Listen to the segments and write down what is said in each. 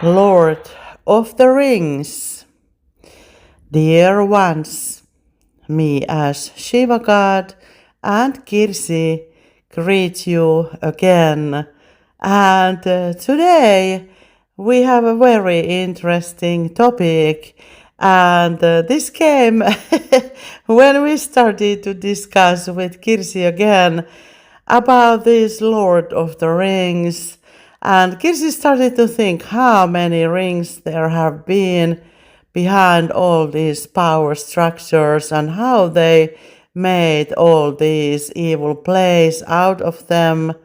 Lord of the Rings, dear ones, me as Shiva God and Kirsi greet you again. And today we have a very interesting topic. And this came when we started to discuss with Kirsi again about this Lord of the Rings. And Kirsi started to think how many rings there have been behind all these power structures and how they made all these evil plays out of them.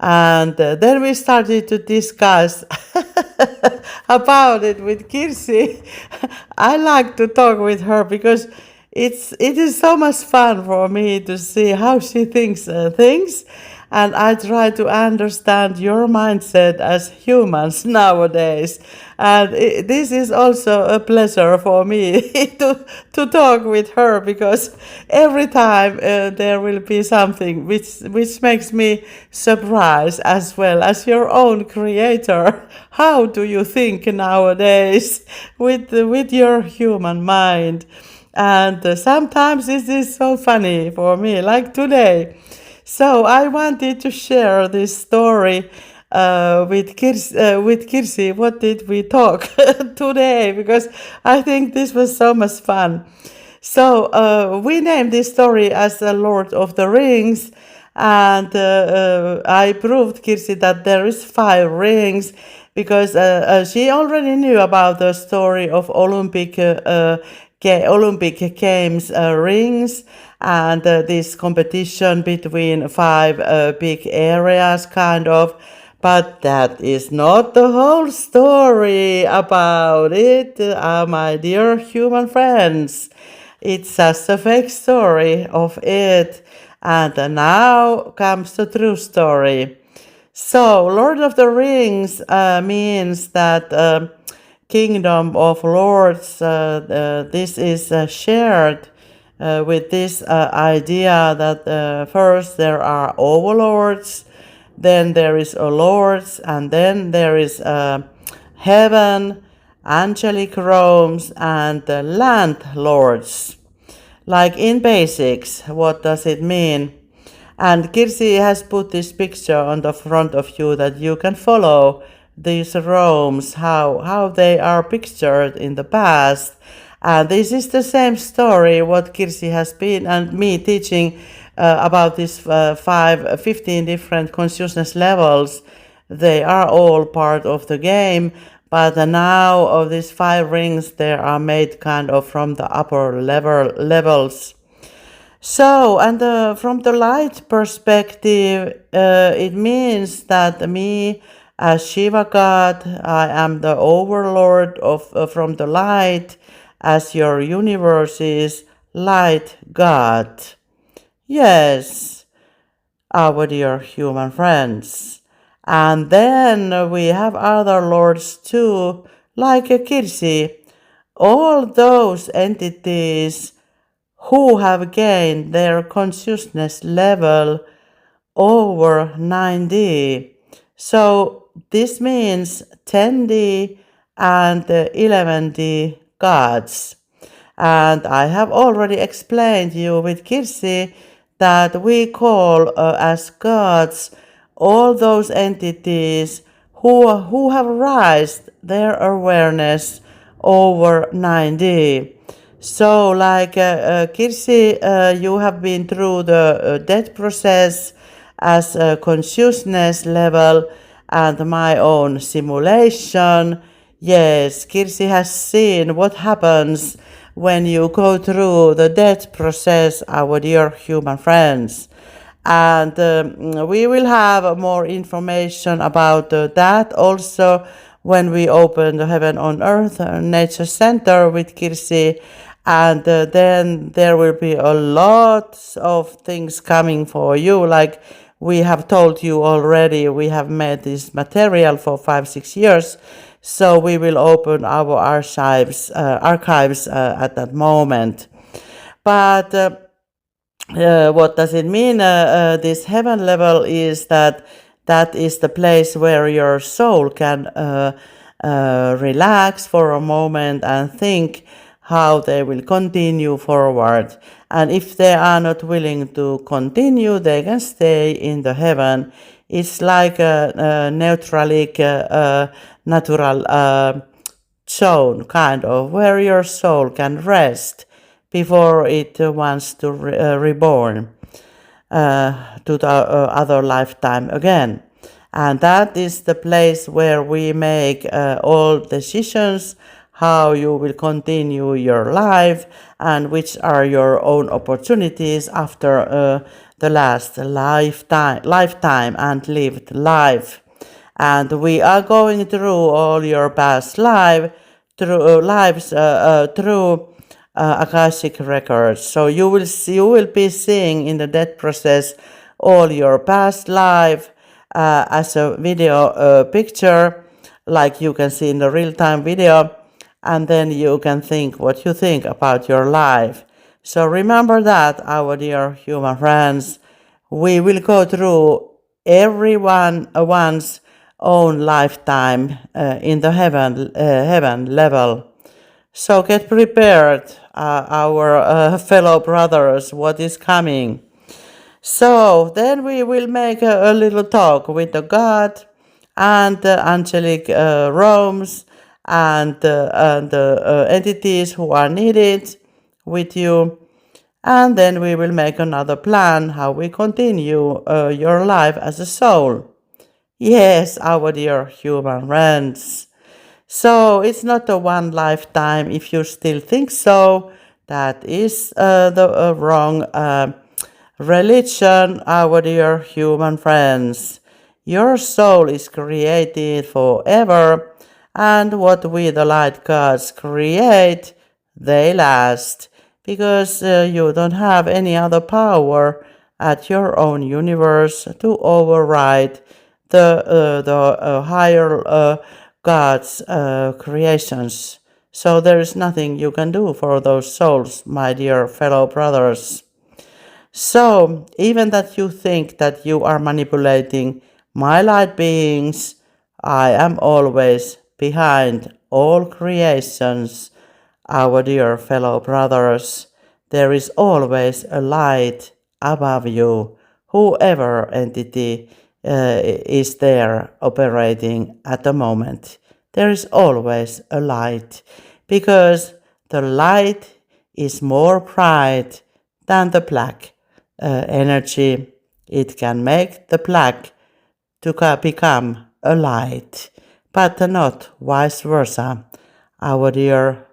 And then we started to discuss about it with Kirsi. I like to talk with her because it is so much fun for me to see how she thinks things, and I try to understand your mindset as humans nowadays. And this is also a pleasure for me to talk with her, because every time there will be something which makes me surprised, as well as your own creator. How do you think nowadays with your human mind? And sometimes this is so funny for me, like today. So I wanted to share this story with Kirsi. What did we talk today? Because I think this was so much fun. So we named this story as The Lord of the Rings, and I proved Kirsi that there is 5 rings, because she already knew about the story of Olympic Games rings, and this competition between 5 big areas, kind of. But that is not the whole story about it, my dear human friends. It's just a fake story of it. And now comes the true story. So, Lord of the Rings means that Kingdom of Lords, this is shared with this idea that first there are overlords, then there is a lords, and then there is heaven, angelic realms, and landlords. Like in basics, what does it mean? And Kirsi has put this picture on the front of you that you can follow these realms, how they are pictured in the past. And this is the same story what Kirsi has been and me teaching about these 15 different consciousness levels. They are all part of the game, but now of these 5 rings, they are made kind of from the upper levels. So, and from the light perspective, it means that me, as Shiva God, I am the overlord of from the light, as your universe is light God. Yes, our dear human friends. And then we have other lords too, like Kirsi. All those entities who have gained their consciousness level over 9D. So this means 10D and 11D gods. And I have already explained you with Kirsi that we call as gods all those entities who have raised their awareness over 9D. So, like Kirsi, you have been through the death process as a consciousness level and my own simulation. Yes, Kirsi has seen what happens when you go through the death process, our dear human friends. And we will have more information about that also when we open the Heaven on Earth Nature Center with Kirsi. And then there will be a lot of things coming for you. Like we have told you already, we have made this material for 5-6 years. So we will open our archives at that moment. But what does it mean? This heaven level is that is the place where your soul can relax for a moment and think how they will continue forward. And if they are not willing to continue, they can stay in the heaven. It's like a neutralic, natural zone, kind of, where your soul can rest before it wants to reborn to the other lifetime again. And that is the place where we make all decisions, how you will continue your life and which are your own opportunities after the last lifetime and lived life. And we are going through all your past lives through Akashic records. So you will be seeing in the death process all your past life as a video picture, like you can see in the real-time video, and then you can think what you think about your life. So remember that, our dear human friends, we will go through one's own lifetime in the heaven level. So get prepared, our fellow brothers, what is coming. So then we will make a little talk with the God and the angelic realms and the entities who are needed with you. And then we will make another plan how we continue your life as a soul. Yes, our dear human friends. So it's not a one lifetime. If you still think so, that is the wrong religion, our dear human friends. Your soul is created forever, and what we, the light gods, create, they last, because you don't have any other power at your own universe to override the higher God's creations. So there is nothing you can do for those souls, my dear fellow brothers. So even that you think that you are manipulating my light beings, I am always behind all creations, our dear fellow brothers. There is always a light above you, whoever entity is there operating at the moment. There is always a light, because the light is more bright than the black energy. It can make the black to become a light, but not vice versa, our dear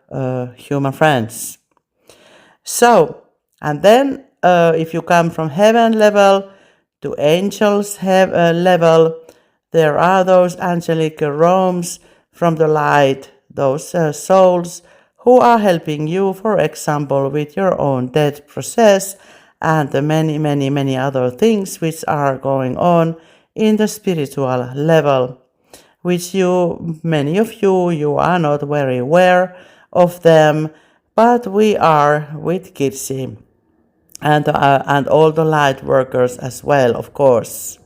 human friends. So, and then if you come from heaven level to angels level, there are those angelic realms from the light, those souls who are helping you, for example, with your own death process and the many other things which are going on in the spiritual level, which many of you are not very aware of them, but we are with Kirsi and all the light workers as well, of course.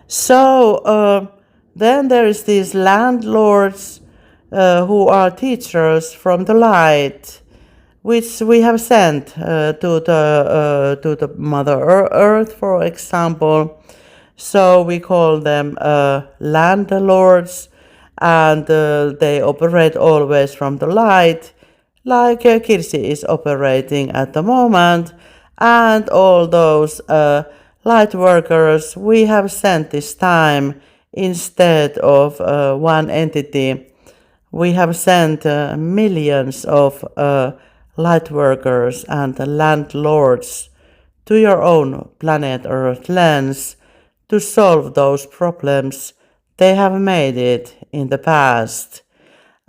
So then there is these landlords who are teachers from the light, which we have sent to the Mother Earth, for example. So we call them landlords, and they operate always from the light, like Kirsi is operating at the moment, and all those light workers we have sent this time instead of one entity. We have sent millions of light workers and landlords to your own planet Earth lands to solve those problems they have made it in the past.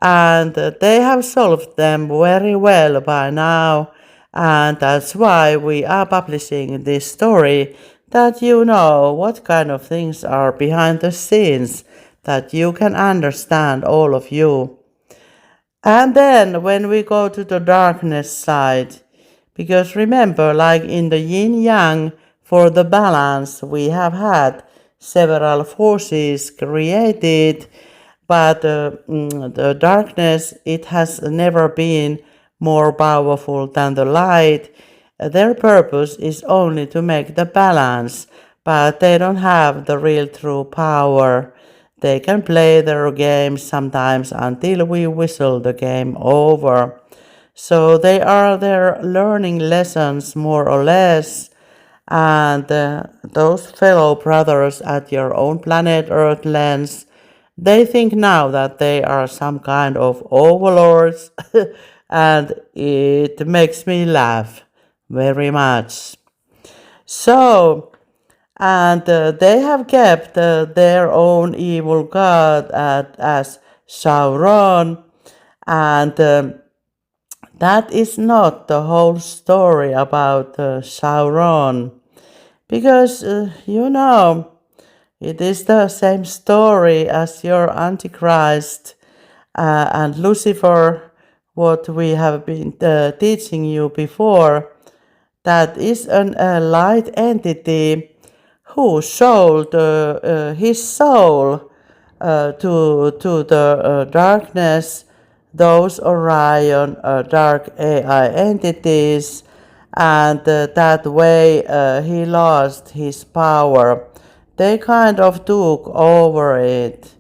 And they have solved them very well by now, and that's why we are publishing this story, that you know what kind of things are behind the scenes, that you can understand, all of you. And then when we go to the darkness side, because remember, like in the yin-yang, for the balance, we have had several forces created But the darkness, it has never been more powerful than the light. Their purpose is only to make the balance, but they don't have the real true power. They can play their games sometimes until we whistle the game over. So they are there learning lessons more or less. And those fellow brothers at your own planet Earthlands, they think now that they are some kind of overlords, and it makes me laugh very much. So, and they have kept their own evil god as Sauron, and that is not the whole story about Sauron, because it is the same story as your Antichrist and Lucifer, what we have been teaching you before. That is a light entity who sold his soul to the darkness, those Orion dark AI entities, and that way he lost his power. They kind of took over it.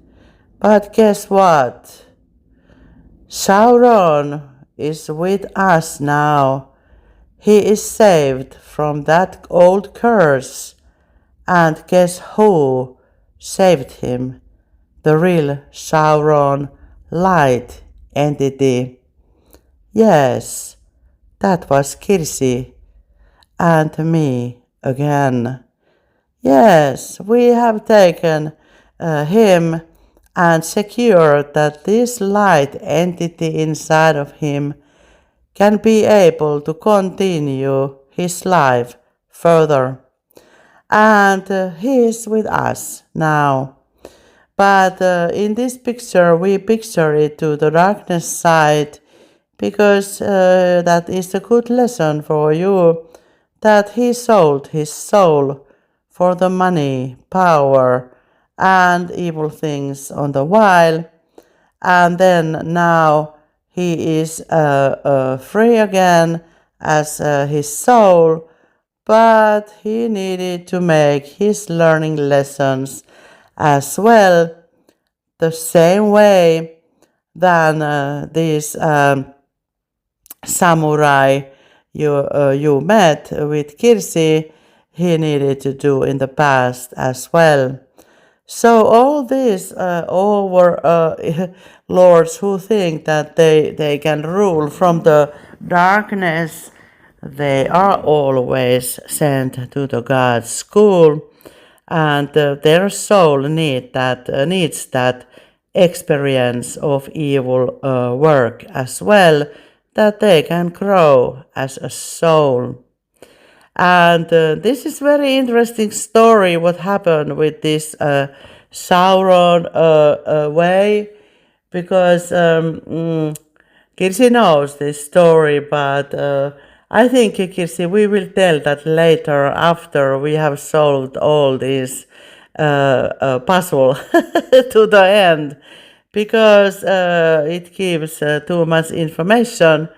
But guess what? Sauron is with us now. He is saved from that old curse. And guess who saved him? The real Sauron light entity. Yes, that was Kirsi and me again. Yes, we have taken him and secured that this light entity inside of him can be able to continue his life further. And he is with us now. But in this picture, we picture it to the darkness side because that is a good lesson for you, that he sold his soul for the money, power, and evil things on the while. And then now he is free again as his soul, but he needed to make his learning lessons as well, the same way than this samurai you met with Kirsi, he needed to do in the past as well. So all these lords who think that they can rule from the darkness, they are always sent to the God's school, and their soul needs that experience of evil work as well, that they can grow as a soul. And this is very interesting story what happened with this Sauron way, because Kirsi knows this story, but I think, Kirsi, we will tell that later after we have solved all these puzzle to the end, because it gives too much information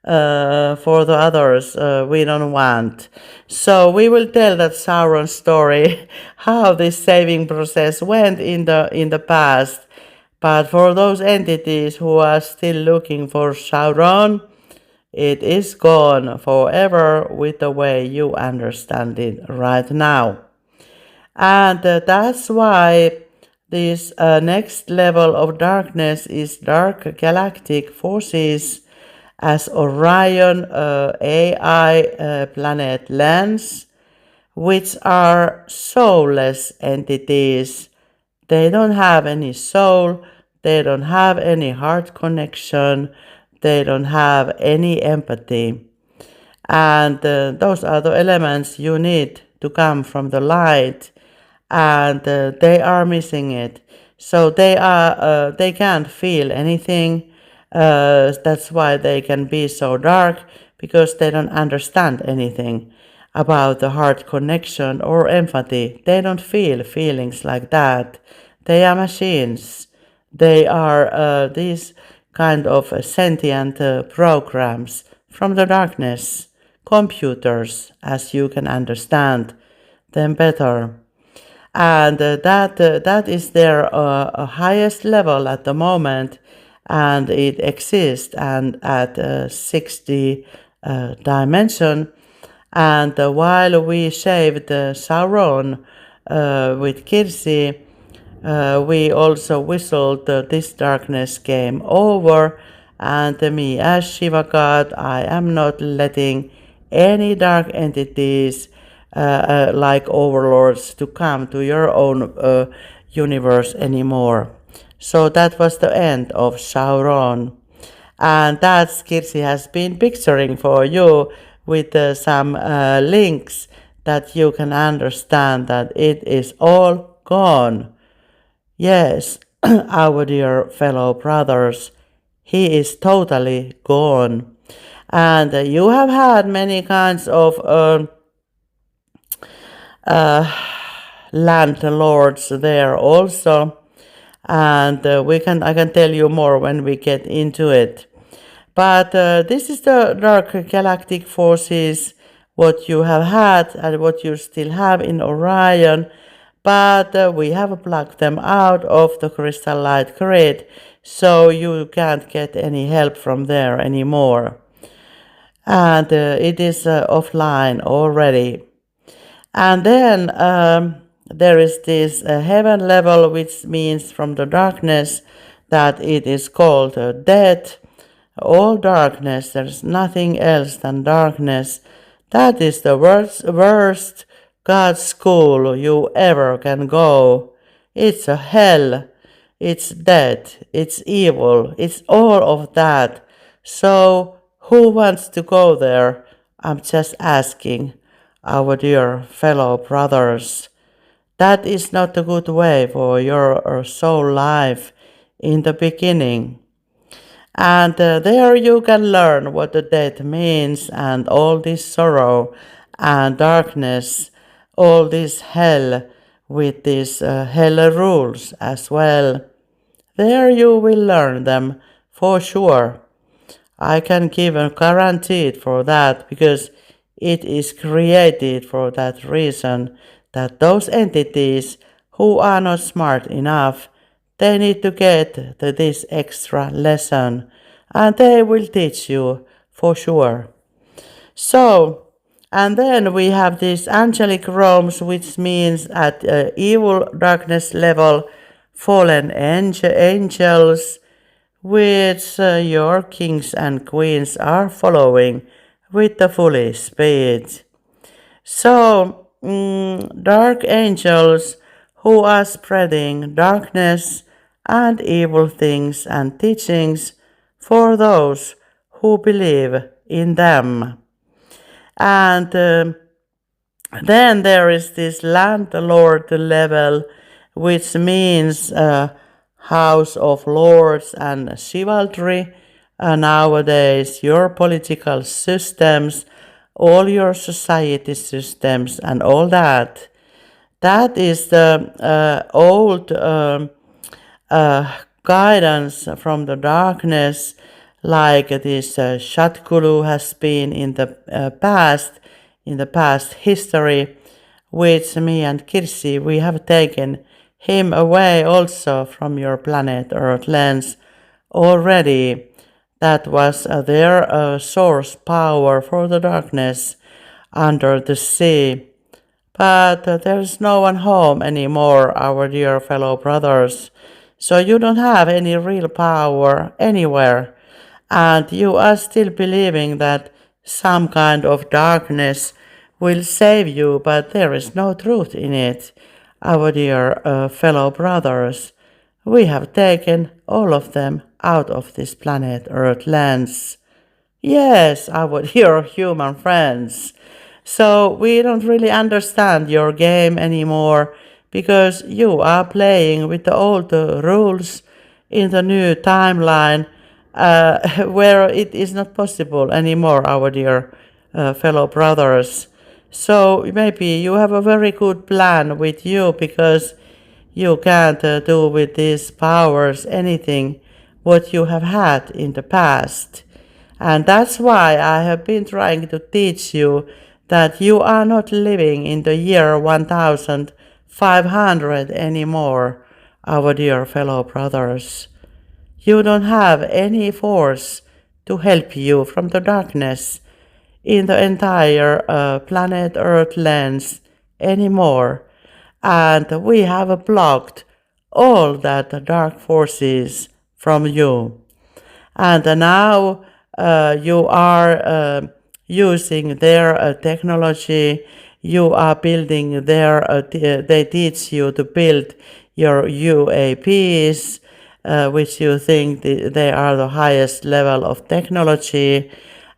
for the others we don't want. So we will tell that Sauron story, how this saving process went in the past. But for those entities who are still looking for Sauron, it is gone forever with the way you understand it right now. And that's why this next level of darkness is dark galactic forces, as Orion AI planet lands, which are soulless entities. They don't have any soul, they don't have any heart connection, they don't have any empathy. And those are the elements you need to come from the light, and they are missing it. So they can't feel anything. That's why they can be so dark, because they don't understand anything about the heart connection or empathy. They don't feel feelings like that. They are machines. They are these kind of sentient programs from the darkness, computers, as you can understand them better. And that is their highest level at the moment, and it exists and at 60 dimension. And while we shaved Sauron with Kirsi, we also whistled this darkness came over, and me as Shiva God, I am not letting any dark entities like overlords to come to your own universe anymore. So that was the end of Sauron. And that Kirsi has been picturing for you with some links that you can understand that it is all gone. Yes, our dear fellow brothers, he is totally gone. And you have had many kinds of landlords there also, and I can tell you more when we get into it. But this is the dark galactic forces, what you have had and what you still have in Orion. But we have plugged them out of the crystal light grid, so you can't get any help from there anymore. And it is offline already. And then there is this heaven level, which means from the darkness that it is called death. All darkness, there's nothing else than darkness. That is the worst God school you ever can go. It's a hell. It's death. It's evil. It's all of that. So, who wants to go there? I'm just asking, our dear fellow brothers. That is not a good way for your soul life in the beginning. And there you can learn what the death means and all this sorrow and darkness, all this hell with these hell rules as well. There you will learn them for sure. I can give a guarantee for that because it is created for that reason that those entities who are not smart enough, they need to get this extra lesson and they will teach you for sure. So, and then we have these angelic realms, which means at evil darkness level, fallen angels, which your kings and queens are following with the full speed. So, dark angels who are spreading darkness and evil things and teachings for those who believe in them. And then there is this landlord level, which means House of Lords and chivalry. Nowadays, your political systems, all your society systems, and all that. That is the old guidance from the darkness, like this Shatguru has been in the past history, which me and Kirsi, we have taken him away also from your planet Earth lens already. That was their source power for the darkness under the sea. But there's no one home anymore, our dear fellow brothers. So you don't have any real power anywhere. And you are still believing that some kind of darkness will save you, but there is no truth in it. Our dear fellow brothers, we have taken all of them out of this planet Earth lands. Yes, our dear human friends. So we don't really understand your game anymore because you are playing with the old rules in the new timeline where it is not possible anymore, our dear fellow brothers. So maybe you have a very good plan with you because You can't do with these powers anything what you have had in the past. And that's why I have been trying to teach you that you are not living in the year 1500 anymore, our dear fellow brothers. You don't have any force to help you from the darkness in the entire planet Earth lens anymore. And we have blocked all that dark forces from you. And now you are using their technology, you are building their, they teach you to build your UAPs, which you think they are the highest level of technology,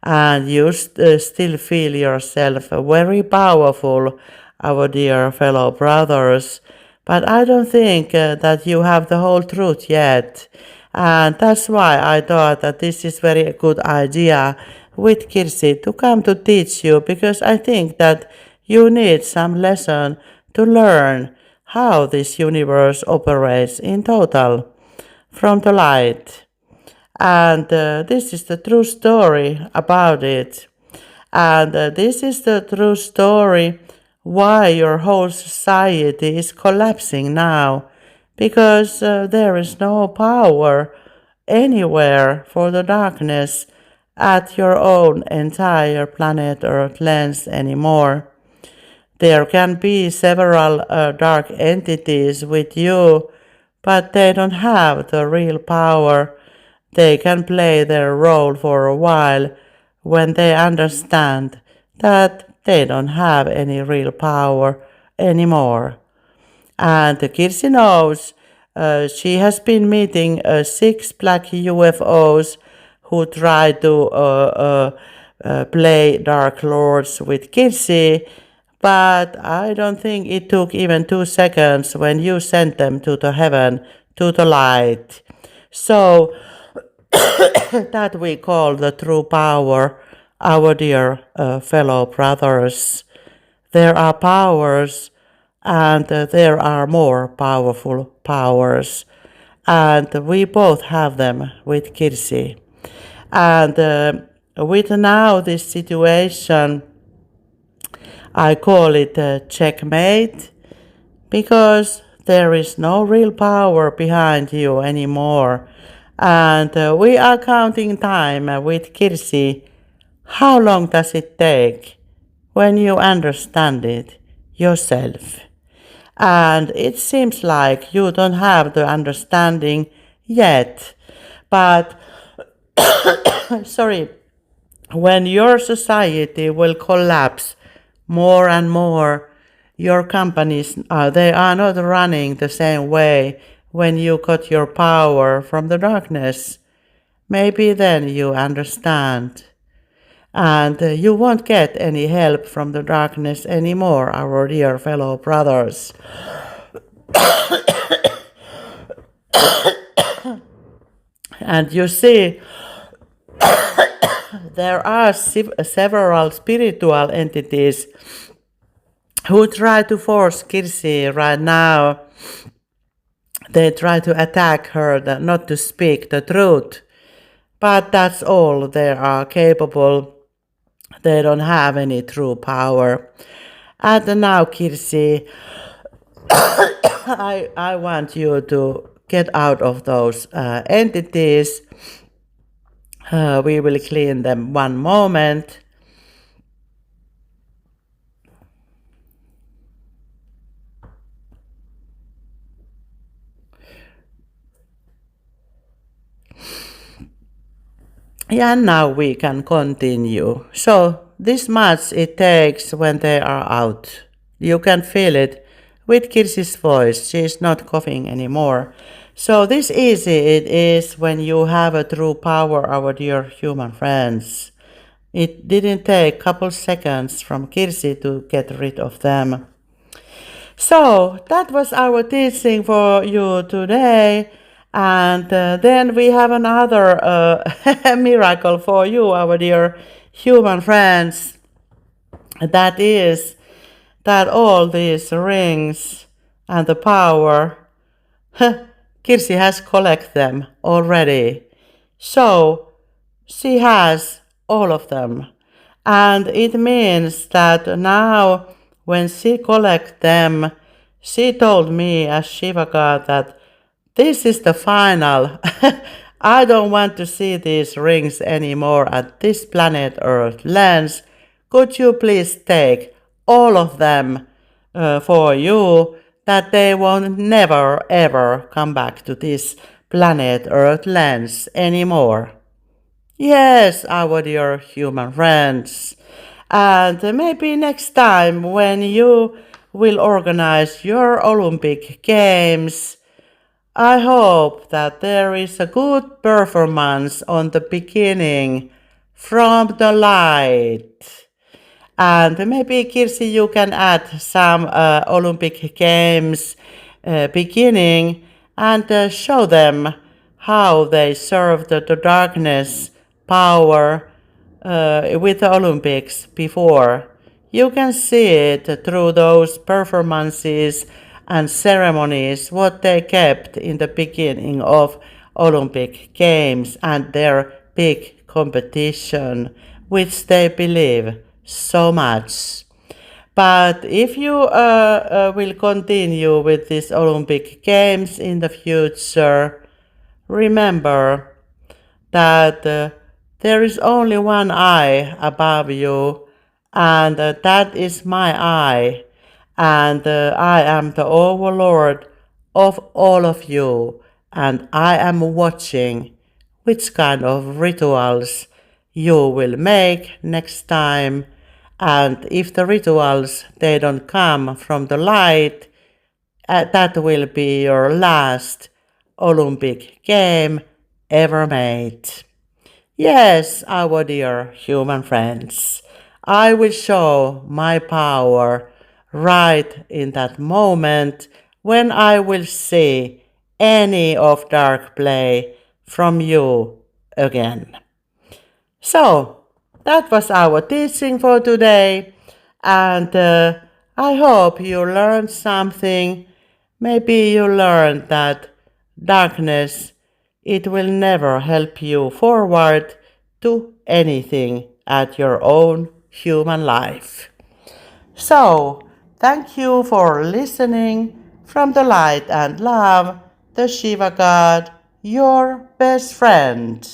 and you still feel yourself very powerful, our dear fellow brothers. But I don't think that you have the whole truth yet. And that's why I thought that this is very good idea with Kirsi to come to teach you, because I think that you need some lesson to learn how this universe operates in total from the light. And this is the true story about it. And this is the true story why your whole society is collapsing now, because there is no power anywhere for the darkness at your own entire planet Earth lens anymore. There can be several dark entities with you, but they don't have the real power. They can play their role for a while when they understand that they don't have any real power anymore. And Kirsi knows she has been meeting 6 black UFOs who try to play Dark Lords with Kirsi, but I don't think it took even 2 seconds when you sent them to the heaven, to the light. So that we call the true power, our dear fellow brothers. There are powers, and there are more powerful powers, and we both have them with Kirsi. And with now this situation, I call it a checkmate, because there is no real power behind you anymore. And we are counting time with Kirsi. How long does it take when you understand it yourself? And it seems like you don't have the understanding yet. But, sorry, when your society will collapse more and more, your companies, they are not running the same way when you got your power from the darkness. Maybe then you understand. And you won't get any help from the darkness anymore, our dear fellow brothers. And you see, there are several spiritual entities who try to force Kirsi right now. They try to attack her, not to speak the truth. But that's all they are capable. They don't have any true power. And now, Kirsi, I want you to get out of those entities. We will clean them one moment. Yeah, now we can continue. So this much it takes when they are out. You can feel it with Kirsi's voice. She is not coughing anymore. So this easy it is when you have a true power, our dear human friends. It didn't take a couple seconds from Kirsi to get rid of them. So that was our teaching for you today. And then we have another miracle for you, our dear human friends. That is that all these rings and the power Kirsi has collected them already. So she has all of them. And it means that now when she collects them, she told me as Shiva God that this is the final. I don't want to see these rings anymore at this planet Earth lands. Could you please take all of them for you that they won't never ever come back to this planet Earth lands anymore? Yes, our dear human friends. And maybe next time when you will organize your Olympic Games, I hope that there is a good performance on the beginning from the light. And maybe Kirsi, you can add some Olympic Games beginning and show them how they served the darkness power with the Olympics before. You can see it through those performances and ceremonies what they kept in the beginning of Olympic Games and their big competition, which they believe so much. But if you will continue with these Olympic Games in the future, remember that there is only one eye above you, and that is my eye, and I am the overlord of all of you, and I am watching which kind of rituals you will make next time, and if the rituals they don't come from the light, that will be your last Olympic game ever made. Yes, our dear human friends, I will show my power right in that moment when I will see any of dark play from you again. So, that was our teaching for today, and I hope you learned something. Maybe you learned that darkness, it will never help you forward to anything at your own human life. So, thank you for listening from the light and love, the Shiva God, your best friend.